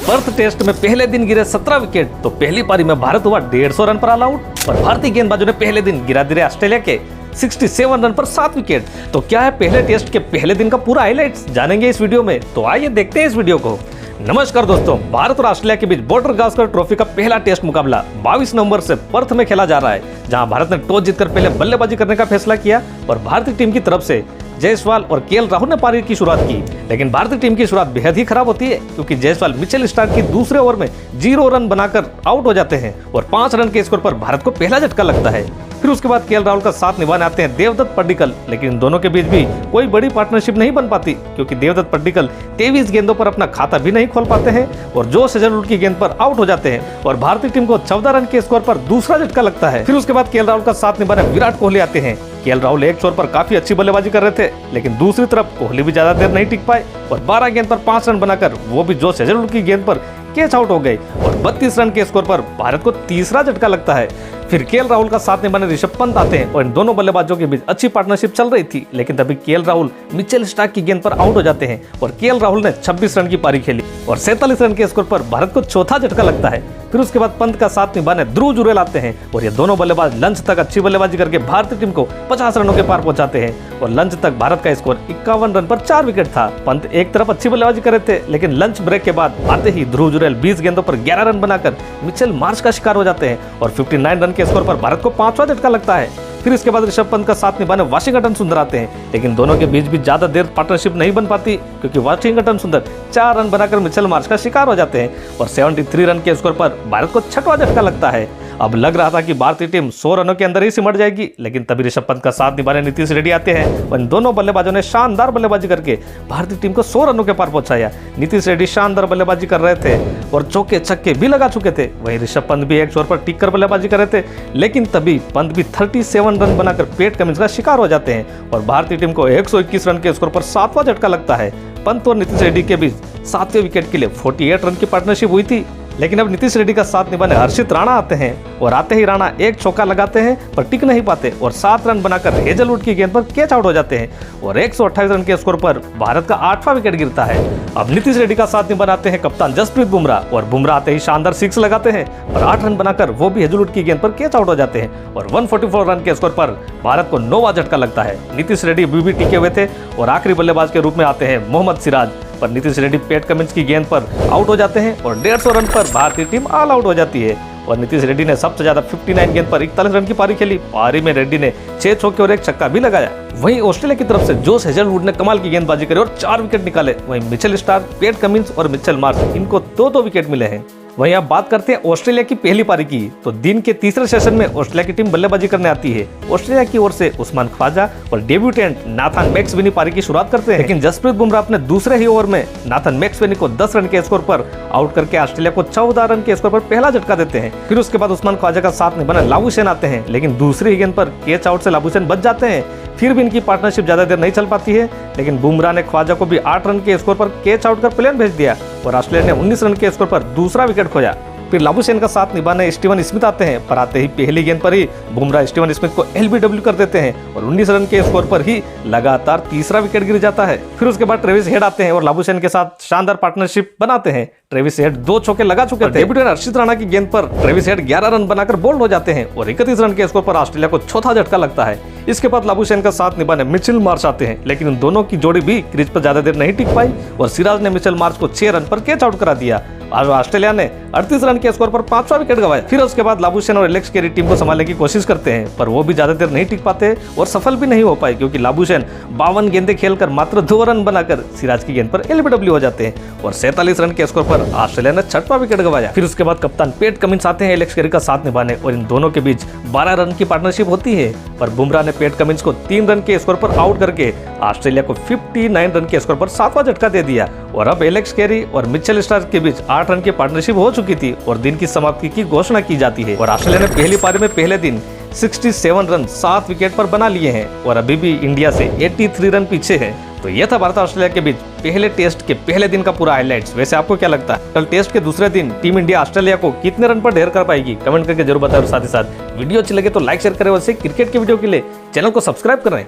Perth test में पहले दिन गिरे 17 विकेट तो पहली पारी में भारत हुआ 150 रन पर ऑल आउट और भारतीय गेंदबाजों ने पहले दिन गिरा दिए ऑस्ट्रेलिया के 67 रन पर 7 विकेट। तो क्या है पहले टेस्ट के पहले दिन का पूरा हाइलाइट्स जानेंगे इस वीडियो में, तो आइए देखते हैं इस वीडियो को। नमस्कार दोस्तों, भारत और ऑस्ट्रेलिया के बीच बॉर्डर गावस्कर ट्रॉफी का पहला टेस्ट मुकाबला 22 नवंबर से पर्थ में खेला जा रहा है, जहां भारत ने टॉस जीतकर पहले बल्लेबाजी करने का फैसला किया और भारतीय टीम की तरफ से जायसवाल और केएल राहुल ने पारी की शुरुआत की। लेकिन भारतीय टीम की शुरुआत बेहद ही खराब होती है, क्योंकि जायसवाल मिचेल स्टार्क की दूसरे ओवर में 0 रन बनाकर आउट हो जाते हैं और 5 रन के स्कोर पर भारत को पहला झटका लगता है। फिर उसके बाद केएल राहुल का साथ निभाने आते हैं देवदत्त पड्डीकल, लेकिन इन दोनों के बीच भी कोई बड़ी पार्टनरशिप नहीं बन पाती, क्योंकि देवदत्त पड्डीकल 23 गेंदों पर अपना खाता भी नहीं खोल पाते हैं और जोश हेजलवुड की गेंद पर आउट हो जाते हैं और भारतीय टीम को 14 रन के स्कोर पर दूसरा झटका लगता है। फिर उसके बाद केएल राहुल का साथ निभाने विराट कोहली आते हैं। केएल राहुल एक छोर पर काफी अच्छी बल्लेबाजी कर रहे थे, लेकिन दूसरी तरफ कोहली भी ज्यादा देर नहीं टिक पाए और 12 गेंद पर 5 रन बनाकर वो भी जोश हेजलवुड की गेंद पर कैच आउट हो गए और 32 रन के स्कोर पर भारत को तीसरा झटका लगता है। फिर केएल राहुल का साथ निभाने ऋषभ पंत आते हैं और इन दोनों बल्लेबाजों के बीच अच्छी पार्टनरशिप चल रही थी, लेकिन तभी केएल राहुल मिचेल स्टार्क की गेंद पर आउट हो जाते हैं और केएल राहुल ने 26 रन की पारी खेली और 47 रन के स्कोर पर भारत को चौथा झटका लगता है। फिर उसके बाद पंत का साथ निभाने ध्रुव जुरैल आते हैं और ये दोनों बल्लेबाज लंच तक अच्छी बल्लेबाजी करके भारतीय टीम को 50 रनों के पार पहुंचाते हैं और लंच तक भारत का स्कोर 51 रन पर 4 विकेट था। पंत एक तरफ अच्छी बल्लेबाजी कर रहे थे, लेकिन लंच ब्रेक के बाद आते ही ध्रुव जुरैल 20 गेंदों पर 11 रन बनाकर मिचेल मार्श का शिकार हो जाते हैं और 59 रन के स्कोर पर भारत को 5वां झटका लगता है। फिर इसके बाद ऋषभ पंत का साथ निभाने वाशिंगटन सुंदर आते हैं, लेकिन दोनों के बीच भी ज्यादा देर पार्टनरशिप नहीं बन पाती, क्योंकि वाशिंगटन सुंदर 4 रन बनाकर मिचेल मार्श का शिकार हो जाते हैं और 73 रन के स्कोर पर भारत को 6वां झटका लगता है। अब लग रहा था कि भारतीय टीम 100 रनों के अंदर ही सिमट जाएगी, लेकिन तभी ऋषभ पंत का साथ निभाने नीतीश रेड्डी आते हैं और इन दोनों बल्लेबाजों ने शानदार बल्लेबाजी करके भारतीय टीम को 100 रनों के पार पहुंचाया। नीतीश रेड्डी शानदार बल्लेबाजी कर रहे थे और चौके छक्के भी लगा चुके थे। वहीं ऋषभ पंत भी एक छोर पर टिक कर बल्लेबाजी कर रहे थे, लेकिन तभी पंत भी 37 रन बनाकर पेट कमिंस का शिकार हो जाते हैं और भारतीय टीम को 121 रन के स्कोर पर 7वां झटका लगता है। पंत और नीतीश रेड्डी के बीच 7वें विकेट के लिए 48 रन की पार्टनरशिप हुई थी, लेकिन अब नीतीश रेड्डी का साथ निभाने हर्षित राणा आते हैं और आते ही राणा एक चौका लगाते हैं पर टिक नहीं पाते और 7 रन बनाकर हेजलवुड की गेंद पर कैच आउट हो जाते हैं और 128 रन के स्कोर पर भारत का 8वां विकेट गिरता है। अब नीतीश रेड्डी का साथ निभाने आते हैं कप्तान जसप्रीत बुमराह और बुमराह आते ही शानदार 6 लगाते हैं और 8 रन बनाकर वो भी हेजलवुड की गेंद पर कैच आउट हो जाते हैं और 144 रन के स्कोर पर भारत को 9वां झटका लगता है। नीतीश रेड्डी भी टिके हुए थे और आखिरी बल्लेबाज के रूप में आते हैं मोहम्मद सिराज, पर नीतीश रेड्डी पेट कमिंस की गेंद पर आउट हो जाते हैं और 150 रन पर भारतीय टीम ऑल आउट हो जाती है और नीतीश रेड्डी ने सबसे ज्यादा 59 गेंद पर 41 रन की पारी खेली। पारी में रेड्डी ने 6 चौके और 1 छक्का भी लगाया। वहीं ऑस्ट्रेलिया की तरफ से जोश हेजलवुड ने कमाल की गेंदबाजी करी और 4 विकेट निकाले। वहीं मिचेल स्टार्क, पेट कमिंस और मिचेल मार्श इनको 2-2 विकेट मिले हैं। वहीं आप बात करते हैं ऑस्ट्रेलिया की पहली पारी की, तो दिन के तीसरे सेशन में ऑस्ट्रेलिया की टीम बल्लेबाजी करने आती है। ऑस्ट्रेलिया की ओर से उस्मान ख्वाजा और डेब्यूटेंट नाथन मैक्सवेनी पारी की शुरुआत करते हैं, लेकिन जसप्रीत बुमराह अपने दूसरे ही ओवर में नाथन मैक्सवेनी को 10 रन के स्कोर पर आउट करके ऑस्ट्रेलिया को 14 रन के स्कोर पर पहला झटका देते हैं। फिर उसके बाद उस्मान ख्वाजा का साथ निभाने लाबुशेन आते हैं, लेकिन दूसरी ही गेंद पर कैच आउट से लाबुशेन बच जाते हैं। फिर भी इनकी पार्टनरशिप ज्यादा देर नहीं चल पाती है, लेकिन बुमराह ने ख्वाजा को भी 8 रन के स्कोर पर कैच आउट कर प्लेन भेज दिया और ऑस्ट्रेलिया ने 19 रन के स्कोर पर दूसरा विकेट खोया। फिर लाबुशेन का साथ निभाने स्टीवन स्मिथ आते हैं, पर आते ही पहली गेंद पर ही बुमराह स्टीवन स्मिथ को एलबीडब्ल्यू कर देते हैं और 19 रन के स्कोर पर ही लगातार तीसरा विकेट गिर जाता है। फिर उसके बाद ट्रेविस हेड आते हैं और लाबुशेन के साथ शानदार पार्टनरशिप बनाते हैं। ट्रेविस हेड 2 चौके लगा चुके थे। डेब्यूटेंट हर्षित राणा की गेंद पर ट्रेविस हेड 11 रन बनाकर बोल्ड हो जाते हैं और 31 रन के स्कोर पर ऑस्ट्रेलिया को चौथा झटका लगता है। इसके बाद लाबुशेन का साथ निभाने मिचेल मार्श आते हैं, लेकिन इन दोनों की जोड़ी भी क्रीज पर ज्यादा देर नहीं टिक पाई और सिराज ने मिचेल मार्श को 6 रन पर कैच आउट करा दिया। आज ऑस्ट्रेलिया ने 38 रन के स्कोर पर 5वां विकेट गंवाया। फिर उसके बाद लाबुशेन और एलेक्स कैरी टीम को संभालने की कोशिश करते हैं, पर वो भी ज्यादा देर नहीं टिक पाते और सफल भी नहीं हो पाए, क्योंकि लाबुशेन 52 गेंदें खेलकर मात्र 2 रन बनाकर सिराज की गेंद पर एलबीडब्ल्यू हो जाते हैं और 47 रन के स्कोर पर ऑस्ट्रेलिया ने 6वां विकेट गंवाया। फिर उसके बाद कप्तान पेट कमिंस आते हैं एलेक्स कैरी का साथ निभाने और इन दोनों के बीच 12 रन की पार्टनरशिप होती है, पर बुमराह ने पेट कमिंस को 3 रन के स्कोर पर आउट करके ऑस्ट्रेलिया को 59 रन के स्कोर पर 7वां झटका दे दिया और अब एलेक्स कैरी और मिचेल स्टार्क के बीच 8 रन की पार्टनरशिप हो चुकी थी और दिन की समाप्ति की घोषणा की जाती है और ऑस्ट्रेलिया ने पहली पारी में पहले दिन 67 रन 7 विकेट पर बना लिए हैं और अभी भी इंडिया से 83 रन पीछे है। तो यह था भारत और ऑस्ट्रेलिया के बीच पहले टेस्ट के पहले दिन का पूरा हाइलाइट्स। वैसे आपको क्या लगता है कल टेस्ट के दूसरे दिन टीम इंडिया ऑस्ट्रेलिया को कितने रन पर ढेर कर पाएगी? कमेंट करके जरूर बताएं और साथ ही साथ वीडियो अच्छी लगे तो लाइक शेयर करें और क्रिकेट के वीडियो के लिए चैनल को सब्सक्राइब करें।